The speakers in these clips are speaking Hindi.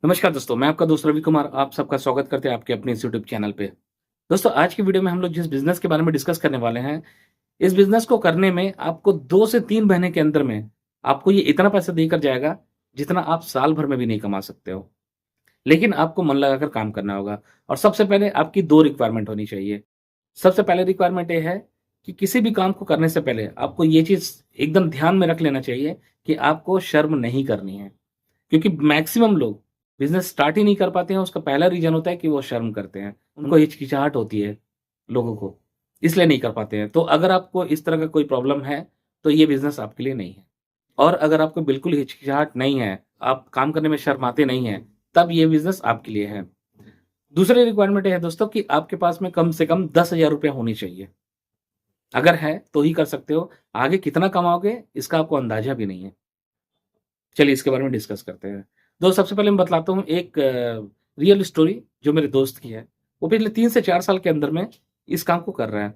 नमस्कार दोस्तों, मैं आपका दोस्त रवि कुमार आप सबका स्वागत करते हैं आपके अपने इस यूट्यूब चैनल पे। दोस्तों, आज की वीडियो में हम लोग जिस बिज़नेस के बारे में डिस्कस करने वाले हैं, इस बिज़नेस को करने में आपको 2 से 3 महीने के अंदर में आपको ये इतना पैसा देकर जाएगा, जितना आप साल भर में भी नहीं कमा सकते हो। लेकिन आपको मन लगाकर काम करना होगा और सबसे पहले आपकी 2 रिक्वायरमेंट होनी चाहिए। सबसे पहले रिक्वायरमेंट ये है कि किसी भी काम को करने से पहले आपको ये चीज़ एकदम ध्यान में रख लेना चाहिए कि आपको शर्म नहीं करनी है। क्योंकि मैक्सिमम लोग बिज़नेस स्टार्ट ही नहीं कर पाते हैं, उसका पहला रीज़न होता है कि वो शर्म करते हैं। उनको हिचकिचाहट होती है लोगों को, इसलिए नहीं कर पाते हैं। तो अगर आपको इस तरह का कोई प्रॉब्लम है, तो ये बिज़नेस आपके लिए नहीं है। और अगर आपको बिल्कुल हिचकिचाहट नहीं है, आप काम करने में शर्माते नहीं हैं, तब ये बिज़नेस आपके लिए है। दूसरी रिक्वायरमेंट ये है दोस्तों कि आपके पास में कम से कम ₹10,000 होनी चाहिए। अगर है, तो ही कर सकते हो। आगे कितना कमाओगे, इसका आपको अंदाज़ा भी नहीं है। चलिए इसके बारे में डिस्कस करते हैं। दोस्त सबसे पहले मैं बतलाता हूँ एक रियल स्टोरी जो मेरे दोस्त की है। वो पिछले 3 से 4 साल के अंदर में इस काम को कर रहा है।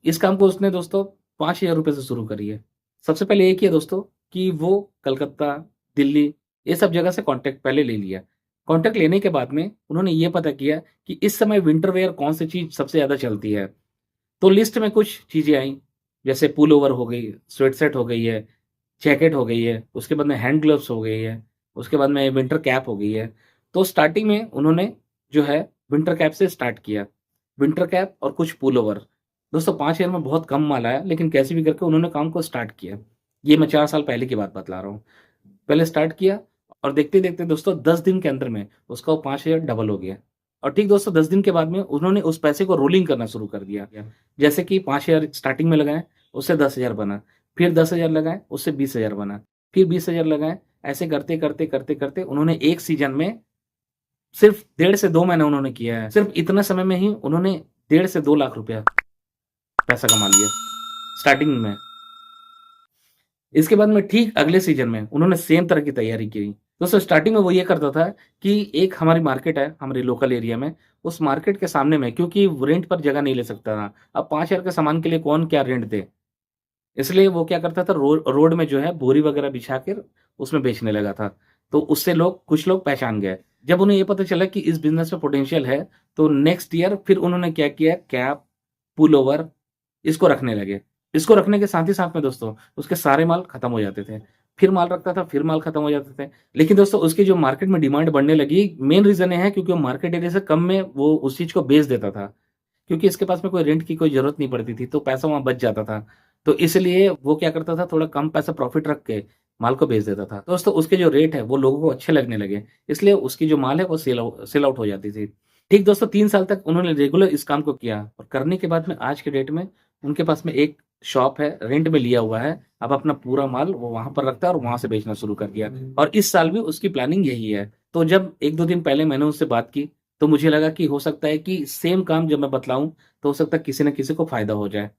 इस काम को उसने दोस्तों ₹5000 से शुरू करी है। सबसे पहले ये किया दोस्तों कि वो कलकत्ता, दिल्ली ये सब जगह से कॉन्टैक्ट पहले ले लिया। कॉन्टैक्ट लेने के बाद में उन्होंने ये पता किया कि इस समय विंटर वियर कौन-सी चीज़ सबसे ज़्यादा चलती है। तो लिस्ट में कुछ चीज़ें आईं, जैसे पुल-ओवर हो गई, स्वेट-शर्ट हो गई है, जैकेट हो गई है, उसके बाद में हैंड ग्लव्स हो गई है, उसके बाद में विंटर कैप हो गई है। तो स्टार्टिंग में उन्होंने जो है विंटर कैप से स्टार्ट किया। विंटर कैप और कुछ पुल-ओवर। दोस्तों 5 ईयर में बहुत कम माल आया, लेकिन कैसे भी करके उन्होंने काम को स्टार्ट किया। ये मैं 4 साल पहले की बात बतला रहा हूँ। पहले स्टार्ट किया और देखते-देखते दोस्तों 10 दिन के अंदर में उसका वो 5000 डबल हो गया। और ठीक दोस्तों 10 दिन के बाद में उन्होंने उस पैसे को रोलिंग करना शुरू कर दिया। जैसे कि 5000 स्टार्टिंग में लगाए, उससे 10,000 बना, फिर 10,000 लगाए, उससे 20,000 बना, फिर 20,000 लगाए, ऐसे करते-करते उन्होंने एक सीज़न में सिर्फ 1.5 से 2 महीने उन्होंने किया है। सिर्फ इतने समय में ही उन्होंने 1.5 से 2 लाख रुपया पैसा कमा लिया, स्टार्टिंग में। इसके बाद में ठीक अगले सीज़न में उन्होंने सेम तरह की तैयारी की। दोस्तों स्टार्टिंग में वो ये करता था कि एक हमारी मार्केट है, हमारे लोकल एरिया में, उस मार्केट के सामने में क्योंकि वो रेंट पर जगह नहीं ले सकता था। अब 5,000 के सामान के लिए कौन क्या रेंट दे? इसलिए वो क्या करता था रोड में जो है बोरी वगैरह बिछा कर उसमें बेचने लगा था। तो उससे कुछ लोग पहचान गए। जब उन्हें ये पता चला कि इस बिज़नेस में पोटेंशियल है, तो नेक्स्ट ईयर फिर उन्होंने क्या किया कैप, पुल-ओवर इसको रखने लगे। इसको रखने के साथ ही साथ में दोस्तों उसके सारे माल खत्म हो जाते थे। फिर माल रखता था, फिर माल खत्म हो जाते थे। लेकिन दोस्तों उसकी जो मार्केट में डिमांड बढ़ने लगी, मेन रीज़न ये है क्योंकि वो मार्केट एरिया से कम में वो उस चीज़ को बेच देता था। क्योंकि इसके पास में कोई रेंट की कोई ज़रूरत नहीं पड़ती थी, तो पैसा वहाँ बच जाता था। तो इसलिए वो क्या करता था, थोड़ा कम पैसा प्रॉफ़िट रख के माल को बेच देता था। दोस्तों उसके जो रेट है, वो लोगों को अच्छे लगने लगे, इसलिए उसकी जो माल है, वो सेल आउट हो जाती थी। ठीक दोस्तों 3 साल तक उन्होंने रेगुलर इस काम को किया और करने के बाद में आज के डेट में उनके पास में एक शॉप है, रेंट में लिया हुआ है। अब अपना पूरा माल वो वहाँ पर रखता है और वहाँ से बेचना शुरू कर दिया और इस साल भी उसकी प्लानिंग यही है। तो जब 1-2 दिन पहले मैंने उससे बात की, तो मुझे लगा कि हो सकता है कि सेम काम जब मैं बतलाऊँ, तो हो सकता है किसी न किसी को फ़ायदा हो जाए।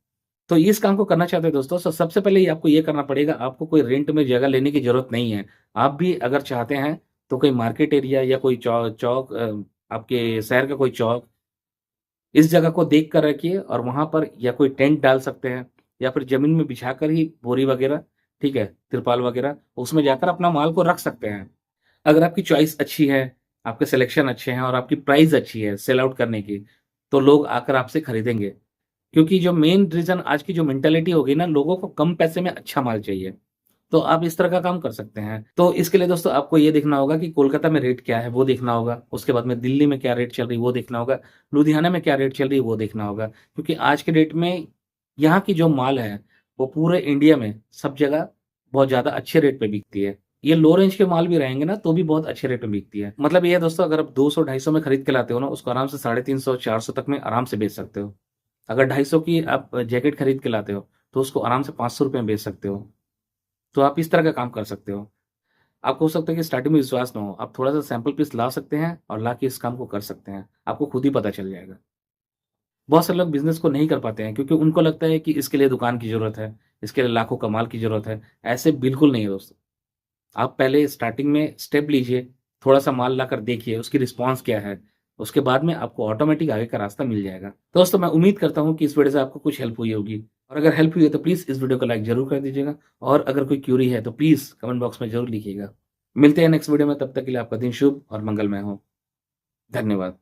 तो इस काम को करना चाहते हैं दोस्तों, सबसे पहले ही आपको ये करना पड़ेगा, आपको कोई रेंट में जगह लेने की ज़रूरत नहीं है। आप भी अगर चाहते हैं, तो कोई मार्केट एरिया या कोई चौक आपके शहर का कोई चौक, इस जगह को देख कर रखिए और वहाँ पर या कोई टेंट डाल सकते हैं या फिर ज़मीन में बिछाकर ही बोरी वगैरह, ठीक है, तिरपाल वगैरह, उसमें जाकर अपना माल को रख सकते हैं। अगर आपकी चॉइस अच्छी है, आपके सिलेक्शन अच्छे हैं और आपकी प्राइस अच्छी है सेल आउट करने की, तो लोग आकर आपसे खरीदेंगे। क्योंकि जो मेन रीज़न आज की जो मेंटालिटी हो गई ना, लोगों को कम पैसे में अच्छा माल चाहिए। तो आप इस तरह का काम कर सकते हैं। तो इसके लिए दोस्तों आपको ये देखना होगा कि कोलकाता में रेट क्या है, वो देखना होगा। उसके बाद में दिल्ली में क्या रेट चल रही है, वो देखना होगा। लुधियाना में क्या रेट चल रही है, वो देखना होगा। क्योंकि आज के डेट में यहाँ की जो माल है, वो पूरे इंडिया में सब जगह बहुत ज़्यादा अच्छे रेट पे बिकती है। ये लो रेंज के माल भी रहेंगे ना, तो भी बहुत अच्छे रेट में बिकती है। मतलब ये है दोस्तों, अगर आप 200-250 में खरीद के लाते हो ना, उसको आराम से 350-400 तक में आराम से बेच सकते हो। अगर 250 की आप जैकेट खरीद के लाते हो, तो उसको आराम से ₹500 में बेच सकते हो। तो आप इस तरह का काम कर सकते हो। आपको हो सकता है कि स्टार्टिंग में विश्वास ना हो, आप थोड़ा-सा सैंपल पीस ला सकते हैं और लाके इस काम को कर सकते हैं। आपको खुद ही पता चल जाएगा। बहुत सारे लोग बिज़नेस को नहीं कर पाते हैं क्योंकि उनको लगता है कि इसके लिए दुकान की ज़रूरत है, इसके लिए लाखों का माल की ज़रूरत है। ऐसे बिल्कुल नहीं है दोस्तों। आप पहले स्टार्टिंग में स्टेप लीजिए, थोड़ा-सा माल लाकर देखिए, उसकी रिस्पॉन्स क्या है। उसके बाद में आपको ऑटोमेटिक आगे का रास्ता मिल जाएगा। दोस्तों मैं उम्मीद करता हूँ कि इस वीडियो से आपको कुछ हेल्प हुई होगी और अगर हेल्प हुई है तो प्लीज़ इस वीडियो को लाइक ज़रूर कर दीजिएगा और अगर कोई क्वेरी है तो प्लीज़ कमेंट बॉक्स में ज़रूर लिखिएगा। मिलते हैं नेक्स्ट वीडियो में, तब तक के लिए आपका दिन शुभ और मंगलमय हो। धन्यवाद।